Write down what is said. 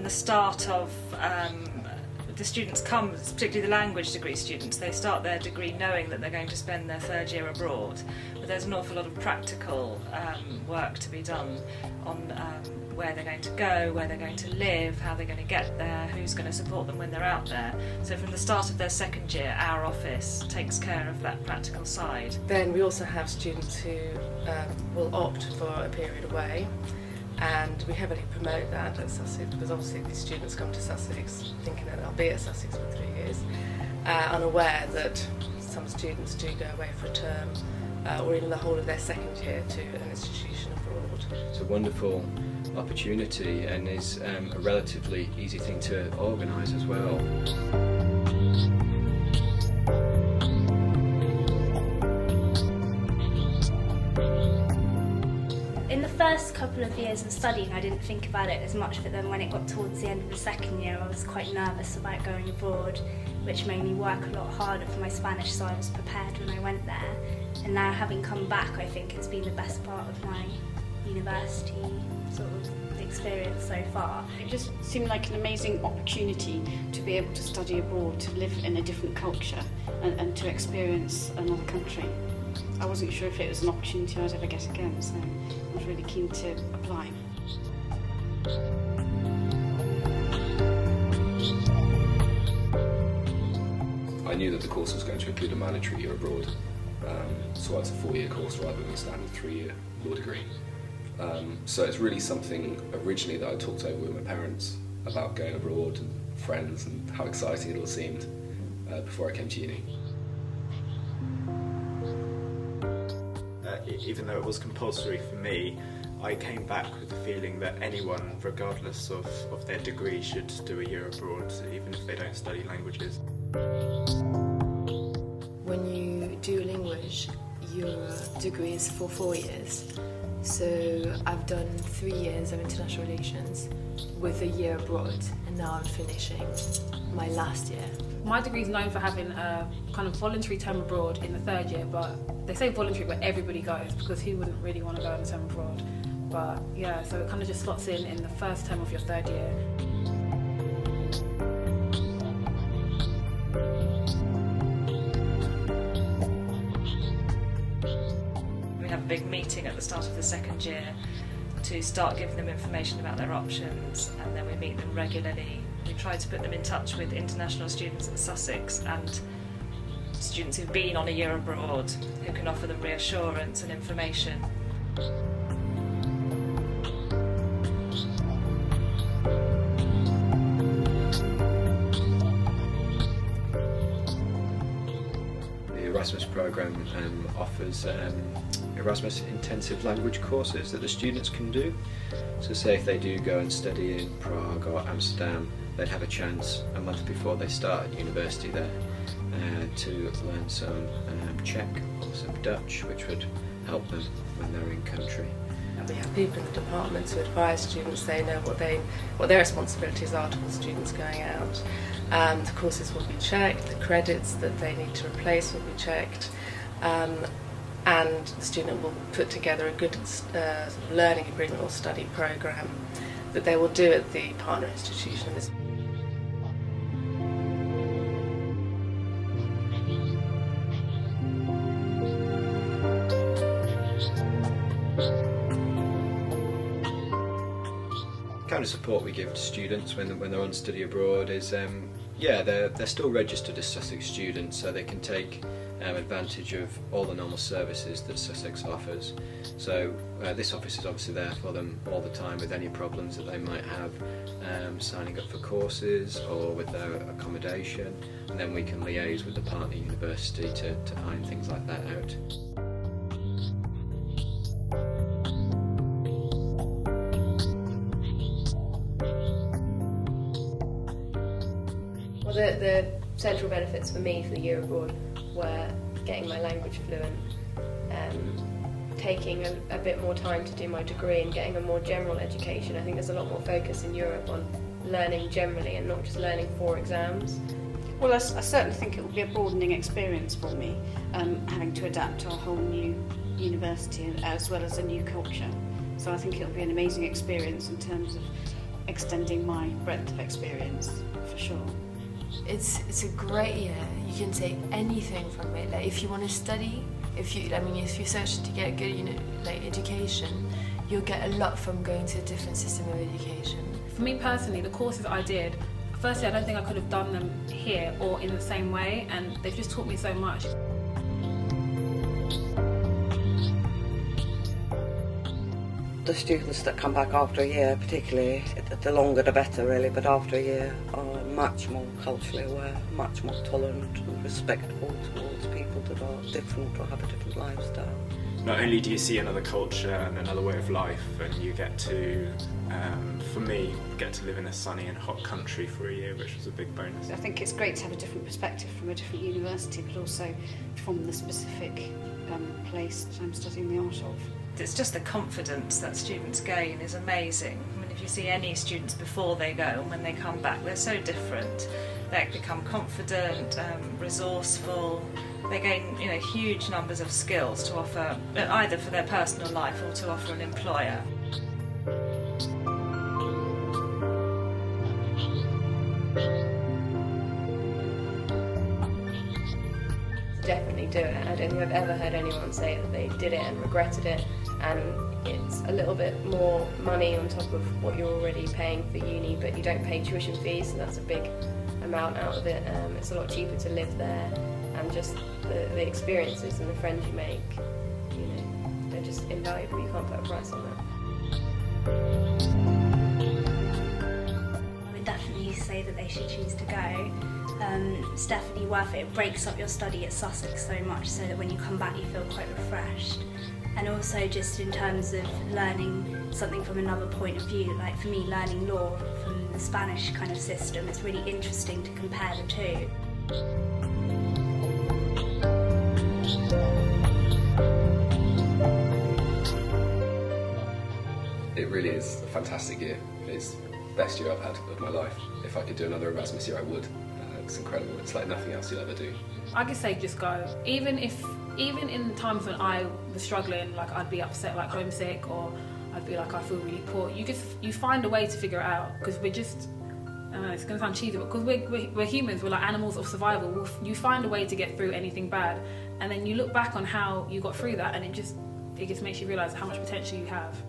the start of the students come, particularly the language degree students, they start their degree knowing that they're going to spend their third year abroad, but there's an awful lot of practical work to be done on where they're going to go, where they're going to live, how they're going to get there, who's going to support them when they're out there. So from the start of their second year, our office takes care of that practical side. Then we also have students who will opt for a period away, and we heavily promote that at Sussex, because obviously these students come to Sussex thinking that they'll be at Sussex for 3 years, unaware that some students do go away for a term or even the whole of their second year to an institution abroad. It's a wonderful opportunity and is a relatively easy thing to organise as well. In the first couple of years of studying, I didn't think about it as much, but then when it got towards the end of the second year, I was quite nervous about going abroad, which made me work a lot harder for my Spanish, so I was prepared when I went there. And now, having come back, I think it's been the best part of my university sort of experience so far. It just seemed like an amazing opportunity to be able to study abroad, to live in a different culture and to experience another country. I wasn't sure if it was an opportunity I'd ever get again, so I was really keen to apply. I knew that the course was going to include a mandatory year abroad, so it's a 4-year course rather than a standard 3-year law degree. So it's really something originally that I talked over with my parents about going abroad and friends and how exciting it all seemed before I came to uni. Even though it was compulsory for me, I came back with the feeling that anyone, regardless of their degree, should do a year abroad, even if they don't study languages. When you do language, your degree is for 4 years. So I've done 3 years of international relations with a year abroad, and now I'm finishing my last year. My degree is known for having a kind of voluntary term abroad in the third year, but they say voluntary, but everybody goes, because who wouldn't really want to go on a term abroad? But yeah, so it kind of just slots in the first term of your third year. We have a big meeting at the start of the second year to start giving them information about their options, and then we meet them regularly. We try to put them in touch with international students at Sussex and students who've been on a year abroad, who can offer them reassurance and information. The Erasmus programme offers Erasmus intensive language courses that the students can do. So say if they do go and study in Prague or Amsterdam, they'd have a chance a month before they start at university there to learn some Czech or some Dutch, which would help them when they're in country. And we have people in the department to advise students. They know what their responsibilities are towards students going out. The courses will be checked, the credits that they need to replace will be checked, and the student will put together a good learning agreement or study programme that they will do at the partner institution. The kind of support we give to students when they're on study abroad is, they're still registered as Sussex students, so they can take advantage of all the normal services that Sussex offers. So this office is obviously there for them all the time with any problems that they might have signing up for courses or with their accommodation, and then we can liaise with the partner university to iron things like that out. Well, the central benefits for me for the year abroad were getting my language fluent, taking a bit more time to do my degree and getting a more general education. I think there's a lot more focus in Europe on learning generally and not just learning for exams. Well, I certainly think it will be a broadening experience for me, having to adapt to a whole new university as well as a new culture. So I think it'll be an amazing experience in terms of extending my breadth of experience, for sure. It's a great year. You can take anything from it. Like if you want to study, if you're searching to get a good, education, you'll get a lot from going to a different system of education. For me personally, the courses I did, firstly, I don't think I could have done them here or in the same way, and they've just taught me so much. The students that come back after a year, particularly, the longer the better really, but after a year are much more culturally aware, much more tolerant and respectful towards people that are different or have a different lifestyle. Not only do you see another culture and another way of life, and you get to, for me, get to live in a sunny and hot country for a year, which was a big bonus. I think it's great to have a different perspective from a different university, but also from the specific place that I'm studying the art of. It's just the confidence that students gain is amazing. I mean, if you see any students before they go and when they come back, they're so different. They become confident, resourceful. They gain, huge numbers of skills to offer, either for their personal life or to offer an employer. Definitely do it. I don't think I've ever heard anyone say that they did it and regretted it, and it's a little bit more money on top of what you're already paying for uni, but you don't pay tuition fees, so that's a big amount out of it. It's a lot cheaper to live there, and just the experiences and the friends you make, they're just invaluable. You can't put a price on that. I would definitely say that they should choose to go. It's definitely worth it. It breaks up your study at Sussex so much so that when you come back you feel quite refreshed. And also just in terms of learning something from another point of view, like for me learning law from the Spanish kind of system, it's really interesting to compare the two. It really is a fantastic year. It's the best year I've had of my life. If I could do another Erasmus year, I would. It's incredible. It's like nothing else you'll ever do. I could say just go. Even in times when I was struggling, like I'd be upset, like homesick, or I'd be like I feel really poor. You find a way to figure it out, because we're just, I don't know, it's going to sound cheesy, but because we're humans, we're like animals of survival. You find a way to get through anything bad, and then you look back on how you got through that, and it just makes you realise how much potential you have.